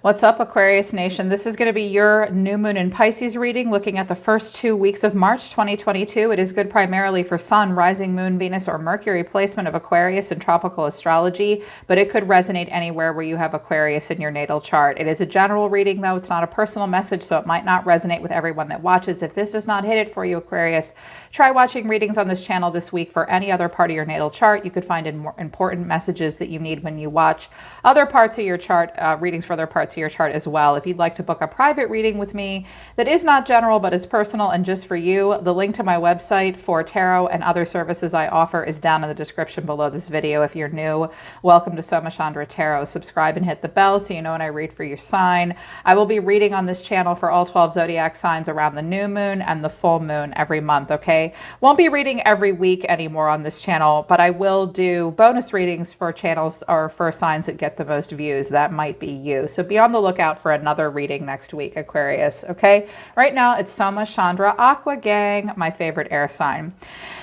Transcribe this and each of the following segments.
What's up, Aquarius Nation? This is going to be your new moon in Pisces reading, looking at the first 2 weeks of March 2022. It is good primarily for Sun, rising moon, Venus, or Mercury placement of Aquarius in tropical astrology, but it could resonate anywhere where you have Aquarius in your natal chart. It is a general reading, though. It's not a personal message, so it might not resonate with everyone that watches. If this does not hit it for you, Aquarius, try watching readings on this channel this week for any other part of your natal chart. You could find important messages that you need when you watch other parts of your chart, readings for other parts of your chart as well. If you'd like to book a private reading with me that is not general but is personal and just for you, the link to my website for tarot and other services I offer is down in the description below this video. If you're new, welcome to Soma Chandra Tarot. Subscribe and hit the bell so you know when I read for your sign. I will be reading on this channel for all 12 zodiac signs around the new moon and the full moon every month, okay? Won't be reading every week anymore on this channel, but I will do bonus readings for channels or for signs that get the most views. That might be you. So be on the lookout for another reading next week, Aquarius, okay? Right now, it's Soma, Chandra, Aqua Gang, my favorite air sign.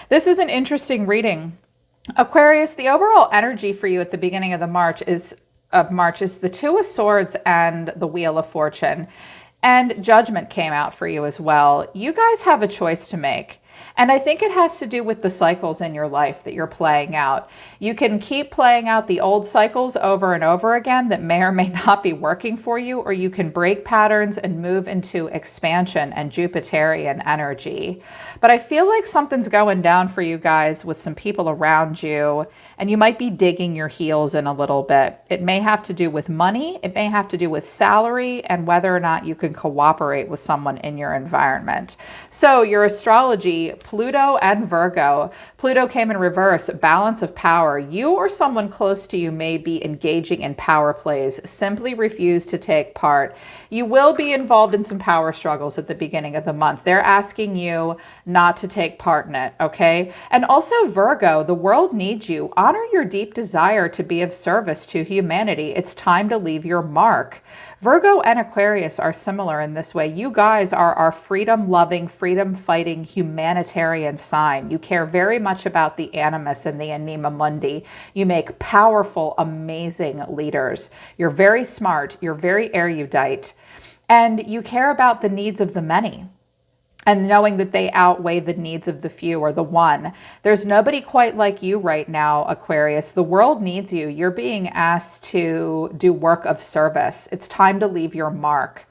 This was an interesting reading. Aquarius, the overall energy for you at the beginning of March is the Two of Swords and the Wheel of Fortune. And Judgment came out for you as well. You guys have a choice to make. And I think it has to do with the cycles in your life that you're playing out. You can keep playing out the old cycles over and over again that may or may not be working for you, or you can break patterns and move into expansion and Jupiterian energy. But I feel like something's going down for you guys with some people around you, and you might be digging your heels in a little bit. It may have to do with money. It may have to do with salary and whether or not you can cooperate with someone in your environment. So your astrology, Pluto and Virgo. Pluto came in reverse, balance of power. You or someone close to you may be engaging in power plays. Simply refuse to take part. You will be involved in some power struggles at the beginning of the month. They're asking you not to take part in it, okay? And also Virgo, the world needs you. Honor your deep desire to be of service to humanity. It's time to leave your mark. Virgo and Aquarius are similar in this way. You guys are our freedom-loving, freedom-fighting humanitarian sign. You care very much about the animus and the anima mundi. You make powerful, amazing leaders. You're very smart. You're very erudite. And you care about the needs of the many, and knowing that they outweigh the needs of the few or the one. There's nobody quite like you right now, Aquarius. The world needs you. You're being asked to do work of service. It's time to leave your mark.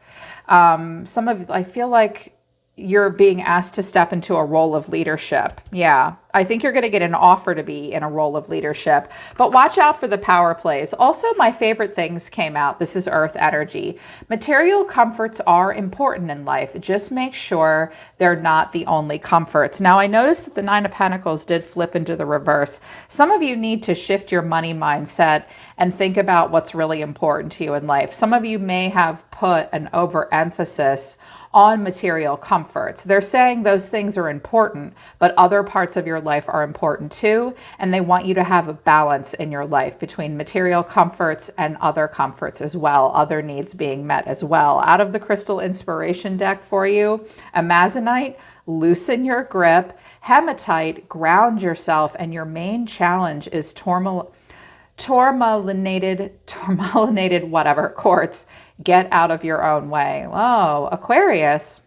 I feel like you're being asked to step into a role of leadership. Yeah, I think you're going to get an offer to be in a role of leadership, but watch out for the power plays. Also, my favorite things came out. This is Earth energy. Material comforts are important in life. Just make sure they're not the only comforts. Now, I noticed that the Nine of Pentacles did flip into the reverse. Some of you need to shift your money mindset and think about what's really important to you in life. Some of you may have put an overemphasis on material comforts. They're saying those things are important, but other parts of your life are important too, and they want you to have a balance in your life between material comforts and other comforts as well, other needs being met as well. Out of the Crystal Inspiration deck for you, Amazonite, loosen your grip, Hematite, ground yourself, and your main challenge is tourmalinated whatever quartz. Get out of your own way. Oh, Aquarius,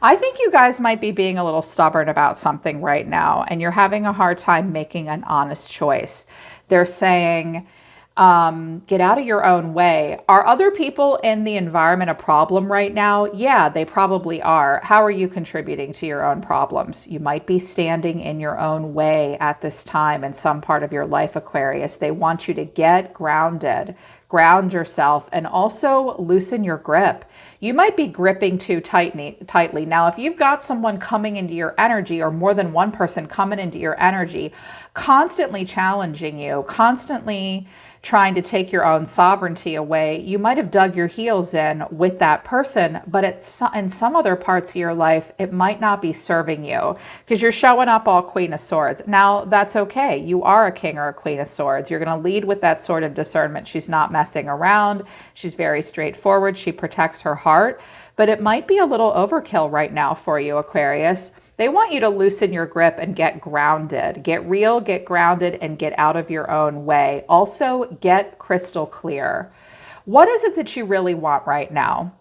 I think you guys might be being a little stubborn about something right now, and you're having a hard time making an honest choice. They're saying, get out of your own way. Are other people in the environment a problem right now? Yeah, they probably are. How are you contributing to your own problems? You might be standing in your own way at this time in some part of your life, Aquarius. They want you to get grounded, ground yourself, and also loosen your grip. You might be gripping too tightly. Now, if you've got someone coming into your energy, or more than one person coming into your energy, constantly challenging you, constantly trying to take your own sovereignty away, you might have dug your heels in with that person, but in some other parts of your life, it might not be serving you because you're showing up all Queen of Swords. Now, that's okay. You are a King or a Queen of Swords. You're going to lead with that sort of discernment. She's not messing around. She's very straightforward. She protects her heart, but it might be a little overkill right now for you, Aquarius. They want you to loosen your grip and get grounded. Get real, get grounded, and get out of your own way. Also, get crystal clear. What is it that you really want right now?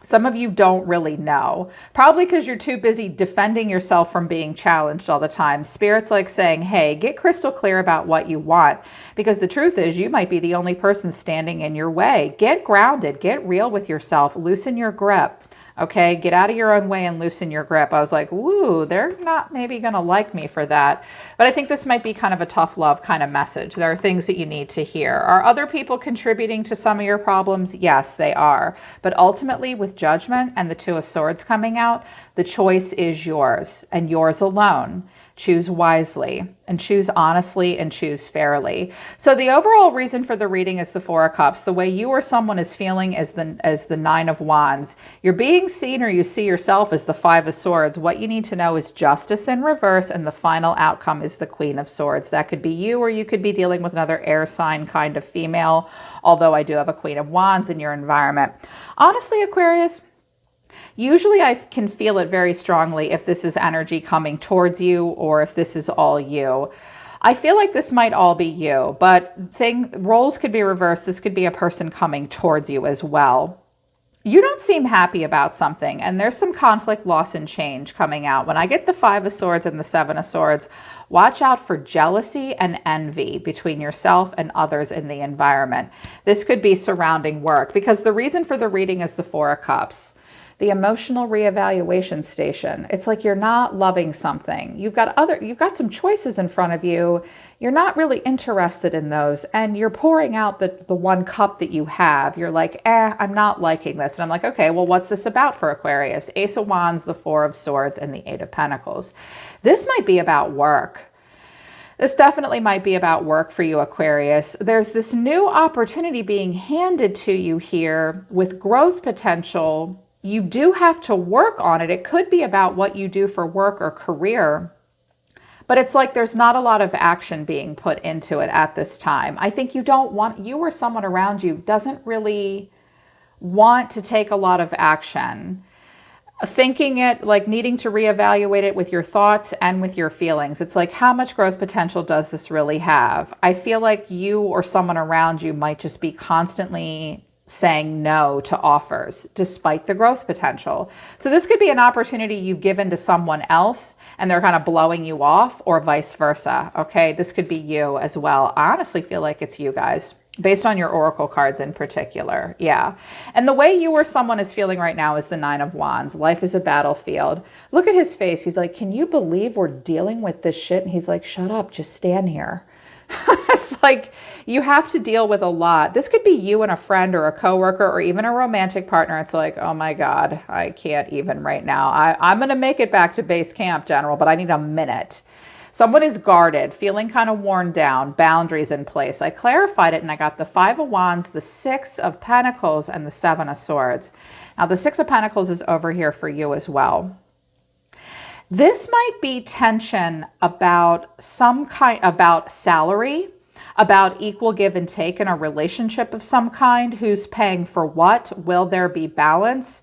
Some of you don't really know, probably because you're too busy defending yourself from being challenged all the time. Spirit's like saying, hey, get crystal clear about what you want, because the truth is you might be the only person standing in your way. Get grounded, get real with yourself, loosen your grip. Okay, get out of your own way and loosen your grip. I was like, woo, they're not maybe going to like me for that. But I think this might be kind of a tough love kind of message. There are things that you need to hear. Are other people contributing to some of your problems? Yes, they are. But ultimately, with Judgment and the Two of Swords coming out, the choice is yours and yours alone. Choose wisely and choose honestly and choose fairly. So the overall reason for the reading is the Four of Cups. The way you or someone is feeling as the Nine of Wands. You're being seen, or you see yourself as the Five of Swords. What you need to know is justice in reverse, and the final outcome is the Queen of Swords. That could be you, or you could be dealing with another air sign kind of female, although I do have a Queen of Wands in your environment. Honestly, Aquarius, usually I can feel it very strongly if this is energy coming towards you or if this is all you. I feel like this might all be you, but roles could be reversed. This could be a person coming towards you as well. You don't seem happy about something, and there's some conflict, loss, and change coming out. When I get the Five of Swords and the Seven of Swords, watch out for jealousy and envy between yourself and others in the environment. This could be surrounding work, because the reason for the reading is the Four of Cups. The emotional reevaluation station. It's like you're not loving something. You've got some choices in front of you. You're not really interested in those, and you're pouring out the one cup that you have. You're like, I'm not liking this. And I'm like, okay, well, what's this about for Aquarius? Ace of Wands, the Four of Swords, and the Eight of Pentacles. This might be about work. This definitely might be about work for you, Aquarius. There's this new opportunity being handed to you here with growth potential. You do have to work on it. It could be about what you do for work or career, but it's like there's not a lot of action being put into it at this time. I think you or someone around you doesn't really want to take a lot of action. Thinking it, like needing to reevaluate it with your thoughts and with your feelings. It's like, how much growth potential does this really have? I feel like you or someone around you might just be constantly saying no to offers despite the growth potential. So this could be an opportunity you've given to someone else and they're kind of blowing you off, or vice versa. Okay, this could be you as well. I honestly feel like it's you guys, based on your oracle cards in particular. Yeah. And the way you or someone is feeling right now is the Nine of Wands. Life is a battlefield. Look at his face. He's like, can you believe we're dealing with this shit? And he's like, shut up, just stand here. It's like you have to deal with a lot. This could be you and a friend or a coworker or even a romantic partner. It's like, oh my God, I can't even right now. I'm going to make it back to base camp, General, but I need a minute. Someone is guarded, feeling kind of worn down, boundaries in place. I clarified it and I got the Five of Wands, the Six of Pentacles, and the Seven of Swords. Now the Six of Pentacles is over here for you as well. This might be tension about about salary, about equal give and take in a relationship of some kind. Who's paying for what? Will there be balance?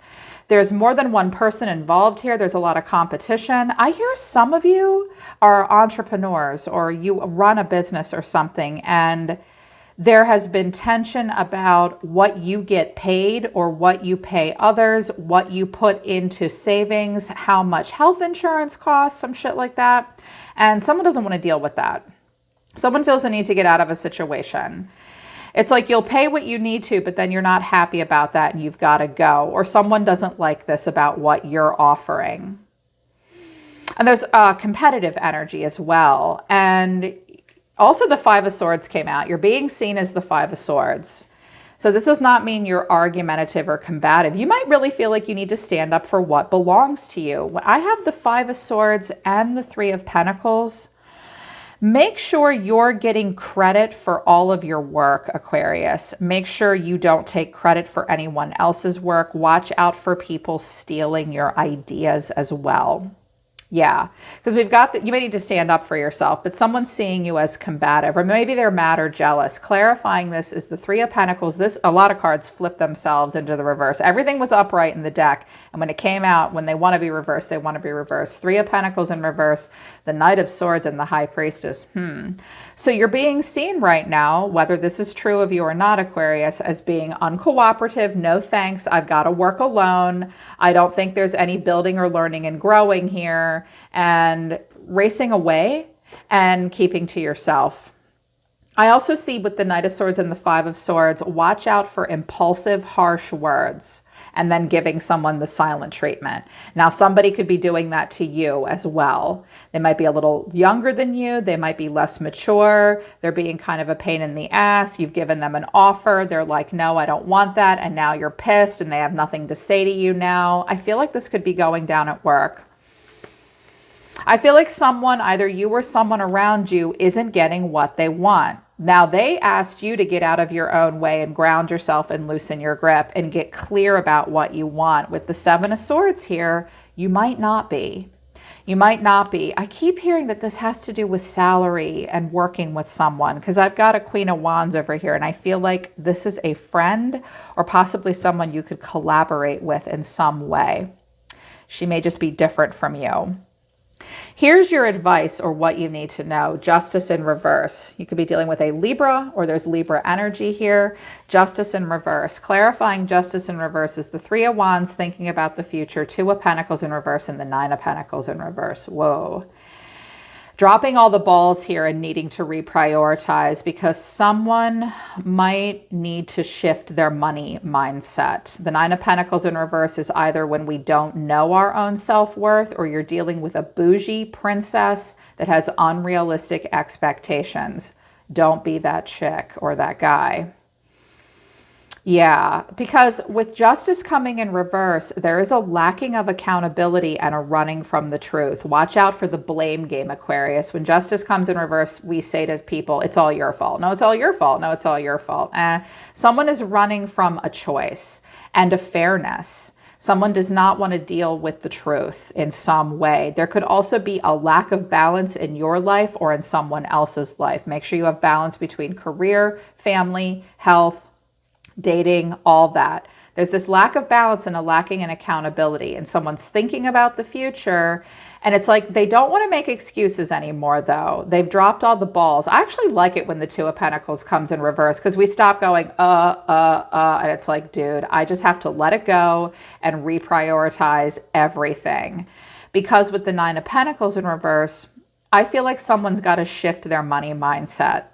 There's more than one person involved here. There's a lot of competition. I hear some of you are entrepreneurs or you run a business or something, and there has been tension about what you get paid or what you pay others, what you put into savings, how much health insurance costs, some shit like that. And someone doesn't want to deal with that. Someone feels the need to get out of a situation. It's like you'll pay what you need to, but then you're not happy about that and you've got to go. Or someone doesn't like this about what you're offering. And there's competitive energy as well. And also the Five of Swords came out. You're being seen as the Five of Swords. So this does not mean you're argumentative or combative. You might really feel like you need to stand up for what belongs to you. When I have the Five of Swords and the Three of Pentacles, make sure you're getting credit for all of your work, Aquarius. Make sure you don't take credit for anyone else's work. Watch out for people stealing your ideas as well. Yeah, because we've got that. You may need to stand up for yourself, but someone's seeing you as combative, or maybe they're mad or jealous. Clarifying this is the Three of Pentacles. A lot of cards flip themselves into the reverse. Everything was upright in the deck, and when it came out, when they want to be reversed, they want to be reversed. Three of Pentacles in reverse, the Knight of Swords, and the High Priestess. So you're being seen right now, whether this is true of you or not, Aquarius, as being uncooperative. No thanks. I've got to work alone. I don't think there's any building or learning and growing here, and racing away and keeping to yourself. I also see with the Knight of Swords and the Five of Swords, watch out for impulsive, harsh words and then giving someone the silent treatment. Now, somebody could be doing that to you as well. They might be a little younger than you. They might be less mature. They're being kind of a pain in the ass. You've given them an offer. They're like, no, I don't want that. And now you're pissed and they have nothing to say to you now. I feel like this could be going down at work. I feel like someone, either you or someone around you, isn't getting what they want. Now, they asked you to get out of your own way and ground yourself and loosen your grip and get clear about what you want. With the Seven of Swords here, you might not be. You might not be. I keep hearing that this has to do with salary and working with someone, because I've got a Queen of Wands over here, and I feel like this is a friend or possibly someone you could collaborate with in some way. She may just be different from you. Here's your advice, or what you need to know. Justice in reverse. You could be dealing with a Libra, or there's Libra energy here. Justice in reverse. Clarifying justice in reverse is the Three of Wands, thinking about the future, Two of Pentacles in reverse, and the Nine of Pentacles in reverse. Whoa. Dropping all the balls here and needing to reprioritize, because someone might need to shift their money mindset. The Nine of Pentacles in reverse is either when we don't know our own self-worth, or you're dealing with a bougie princess that has unrealistic expectations. Don't be that chick or that guy. Yeah, because with justice coming in reverse, there is a lacking of accountability and a running from the truth. Watch out for the blame game, Aquarius. When justice comes in reverse, we say to people, it's all your fault. No, it's all your fault. No, it's all your fault. Someone is running from a choice and a fairness. Someone does not want to deal with the truth in some way. There could also be a lack of balance in your life or in someone else's life. Make sure you have balance between career, family, health, dating, all that. There's this lack of balance and a lacking in accountability, and someone's thinking about the future, and it's like they don't want to make excuses anymore, though. They've dropped all the balls. I actually like it when the Two of Pentacles comes in reverse, because we stop going, and it's like, dude, I just have to let it go and reprioritize everything. Because with the Nine of Pentacles in reverse, I feel like someone's got to shift their money mindset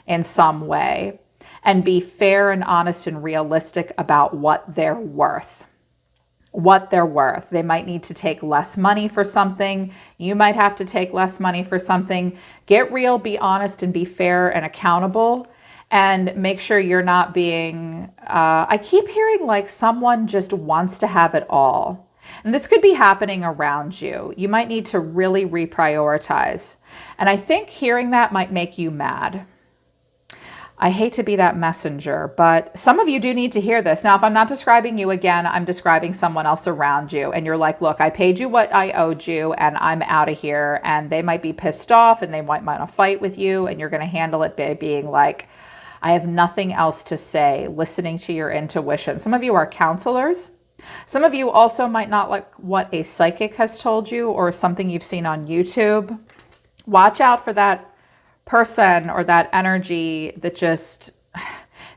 in some way and be fair and honest and realistic about what they're worth. What they're worth. They might need to take less money for something. You might have to take less money for something. Get real, be honest, and be fair and accountable. And make sure you're not being, I keep hearing like someone just wants to have it all. And this could be happening around you. You might need to really reprioritize. And I think hearing that might make you mad. I hate to be that messenger, but some of you do need to hear this. Now, if I'm not describing you again, I'm describing someone else around you. And you're like, look, I paid you what I owed you and I'm out of here. And they might be pissed off and they might want to fight with you. And you're going to handle it by being like, I have nothing else to say, listening to your intuition. Some of you are counselors. Some of you also might not like what a psychic has told you or something you've seen on YouTube. Watch out for that person or that energy that just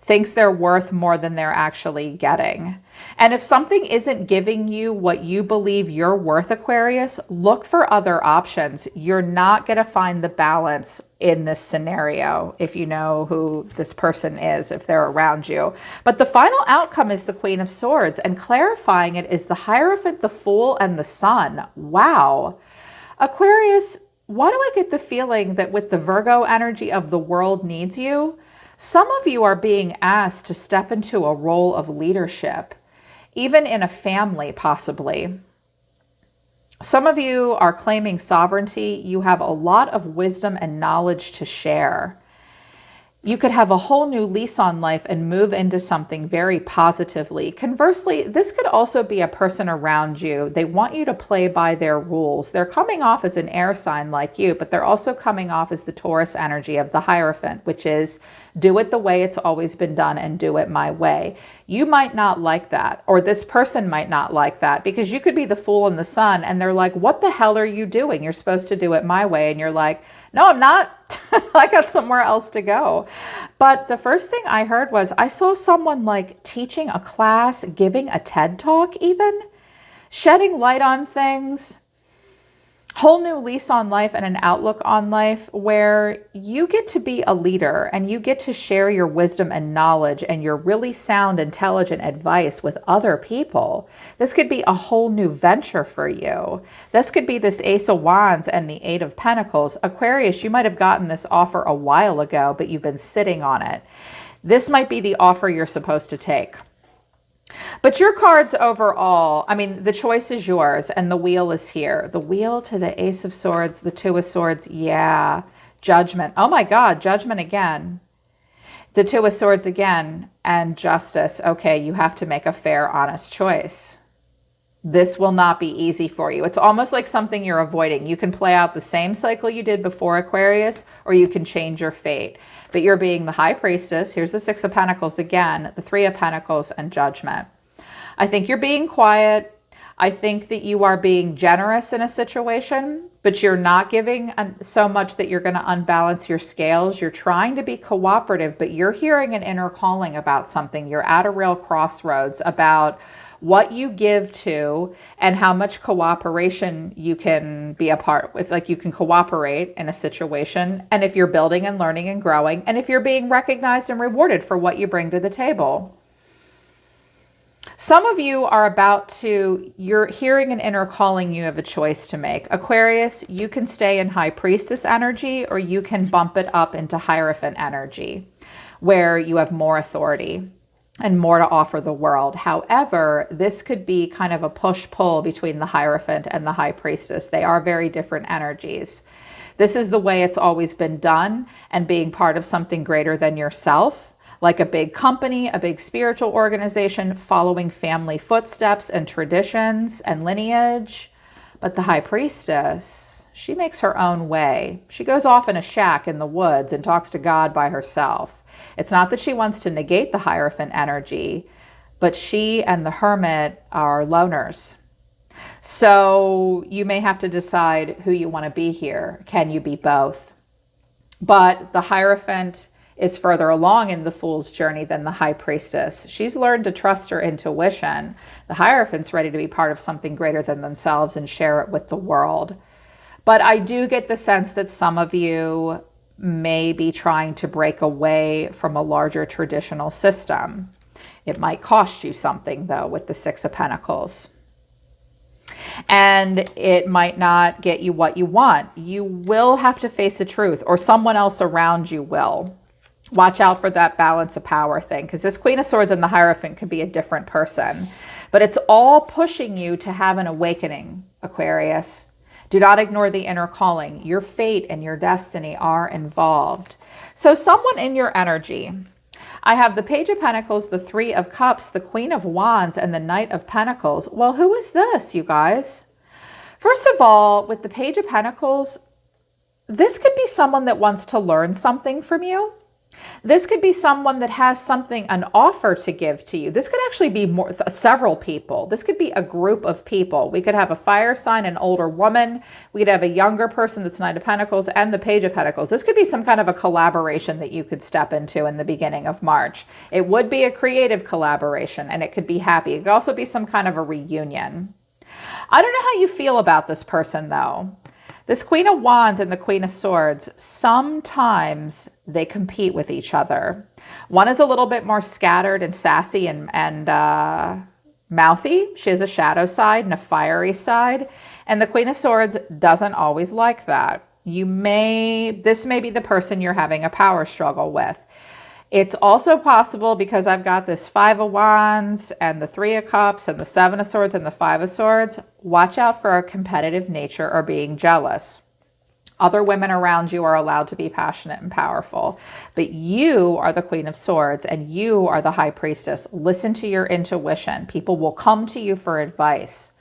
thinks they're worth more than they're actually getting. And if something isn't giving you what you believe you're worth, Aquarius, look for other options. You're not going to find the balance in this scenario if you know who this person is, if they're around you. But the final outcome is the Queen of Swords, and clarifying it is the Hierophant, the Fool, and the Sun. Wow. Aquarius, why do I get the feeling that with the Virgo energy of the world needs you, some of you are being asked to step into a role of leadership, even in a family, possibly. Some of you are claiming sovereignty. You have a lot of wisdom and knowledge to share. You could have a whole new lease on life and move into something very positively. Conversely, this could also be a person around you. They want you to play by their rules. They're coming off as an air sign like you, but they're also coming off as the Taurus energy of the Hierophant, which is do it the way it's always been done and do it my way. You might not like that, or this person might not like that, because you could be the Fool and the Sun and they're like, what the hell are you doing? You're supposed to do it my way. And you're like, no, I'm not. I got somewhere else to go. But the first thing I heard was I saw someone like teaching a class, giving a TED talk even, shedding light on things, whole new lease on life and an outlook on life where you get to be a leader and you get to share your wisdom and knowledge and your really sound, intelligent advice with other people. This could be a whole new venture for you. This could be this Ace of Wands and the Eight of Pentacles. Aquarius, you might have gotten this offer a while ago, but you've been sitting on it. This might be the offer you're supposed to take. But your cards overall, I mean, the choice is yours and the wheel is here. The wheel to the Ace of Swords, the Two of Swords, yeah. Judgment. Oh my God, Judgment again. The Two of Swords again, and Justice. Okay, you have to make a fair, honest choice. This will not be easy for you. It's almost like something you're avoiding. You can play out the same cycle you did before, Aquarius, or you can change your fate. But you're being the High Priestess. Here's the Six of Pentacles again, the Three of Pentacles, and Judgment. I think you're being quiet. I think that you are being generous in a situation, but you're not giving so much that you're going to unbalance your scales. You're trying to be cooperative, but you're hearing an inner calling about something. You're at a real crossroads about what you give to and how much cooperation you can be a part with. Like you can cooperate in a situation, and if you're building and learning and growing, and if you're being recognized and rewarded for what you bring to the table. Some of you are you're hearing an inner calling. You have a choice to make. Aquarius, you can stay in High Priestess energy, or you can bump it up into Hierophant energy, where you have more authority and more to offer the world. However, this could be kind of a push-pull between the Hierophant and the High Priestess. They are very different energies. This is the way it's always been done, and being part of something greater than yourself, like a big company, a big spiritual organization, following family footsteps and traditions and lineage. But the High Priestess, she makes her own way. She goes off in a shack in the woods and talks to God by herself. It's not that she wants to negate the Hierophant energy, but she and the Hermit are loners. So you may have to decide who you want to be here. Can you be both? But the Hierophant is further along in the Fool's journey than the High Priestess. She's learned to trust her intuition. The Hierophant's ready to be part of something greater than themselves and share it with the world. But I do get the sense that some of you may be trying to break away from a larger traditional system. It might cost you something, though, with the Six of Pentacles. And it might not get you what you want. You will have to face the truth, or someone else around you will. Watch out for that balance of power thing, because this Queen of Swords and the Hierophant could be a different person. But it's all pushing you to have an awakening, Aquarius. Do not ignore the inner calling. Your fate and your destiny are involved. So someone in your energy. I have the Page of Pentacles, the Three of Cups, the Queen of Wands, and the Knight of Pentacles. Well, who is this, you guys? First of all, with the Page of Pentacles, this could be someone that wants to learn something from you. This could be someone that has something, an offer to give to you. This could actually be several people. This could be a group of people. We could have a fire sign, an older woman. We could have a younger person that's Knight of Pentacles and the Page of Pentacles. This could be some kind of a collaboration that you could step into in the beginning of March. It would be a creative collaboration, and it could be happy. It could also be some kind of a reunion. I don't know how you feel about this person, though. This Queen of Wands and the Queen of Swords, sometimes they compete with each other. One is a little bit more scattered and sassy and mouthy. She has a shadow side and a fiery side. And the Queen of Swords doesn't always like that. This may be the person you're having a power struggle with. It's also possible, because I've got this Five of Wands and the Three of Cups and the Seven of Swords and the Five of Swords. Watch out for a competitive nature or being jealous. Other women around you are allowed to be passionate and powerful, but you are the Queen of Swords and you are the High Priestess. Listen to your intuition. People will come to you for advice.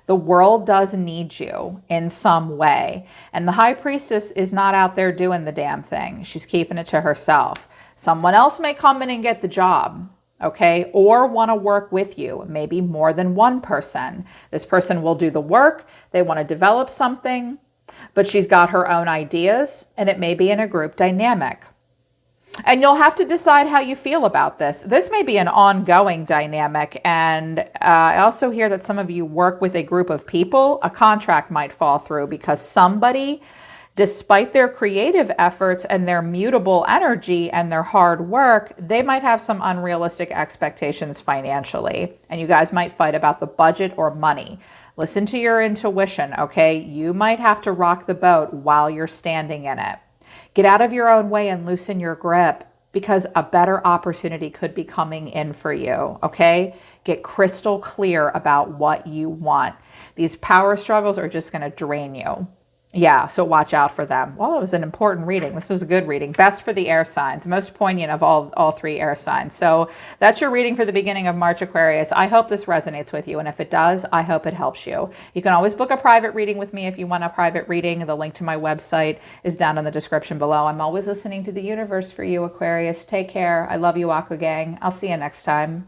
The world does need you in some way. And the High Priestess is not out there doing the damn thing. She's keeping it to herself. Someone else may come in and get the job, okay? Or want to work with you, maybe more than one person. This person will do the work. They want to develop something, but she's got her own ideas, and it may be in a group dynamic. And you'll have to decide how you feel about this. This may be an ongoing dynamic. And I also hear that some of you work with a group of people. A contract might fall through because somebody, despite their creative efforts and their mutable energy and their hard work, they might have some unrealistic expectations financially. And you guys might fight about the budget or money. Listen to your intuition, okay? You might have to rock the boat while you're standing in it. Get out of your own way and loosen your grip because a better opportunity could be coming in for you, okay? Get crystal clear about what you want. These power struggles are just going to drain you. Yeah, so watch out for them. Well, it was an important reading. This was a good reading. Best for the air signs, most poignant of all three air signs. So that's your reading for the beginning of March, Aquarius. I hope this resonates with you. And if it does, I hope it helps you. You can always book a private reading with me if you want a private reading. The link to my website is down in the description below. I'm always listening to the universe for you, Aquarius. Take care. I love you, Aqua Gang. I'll see you next time.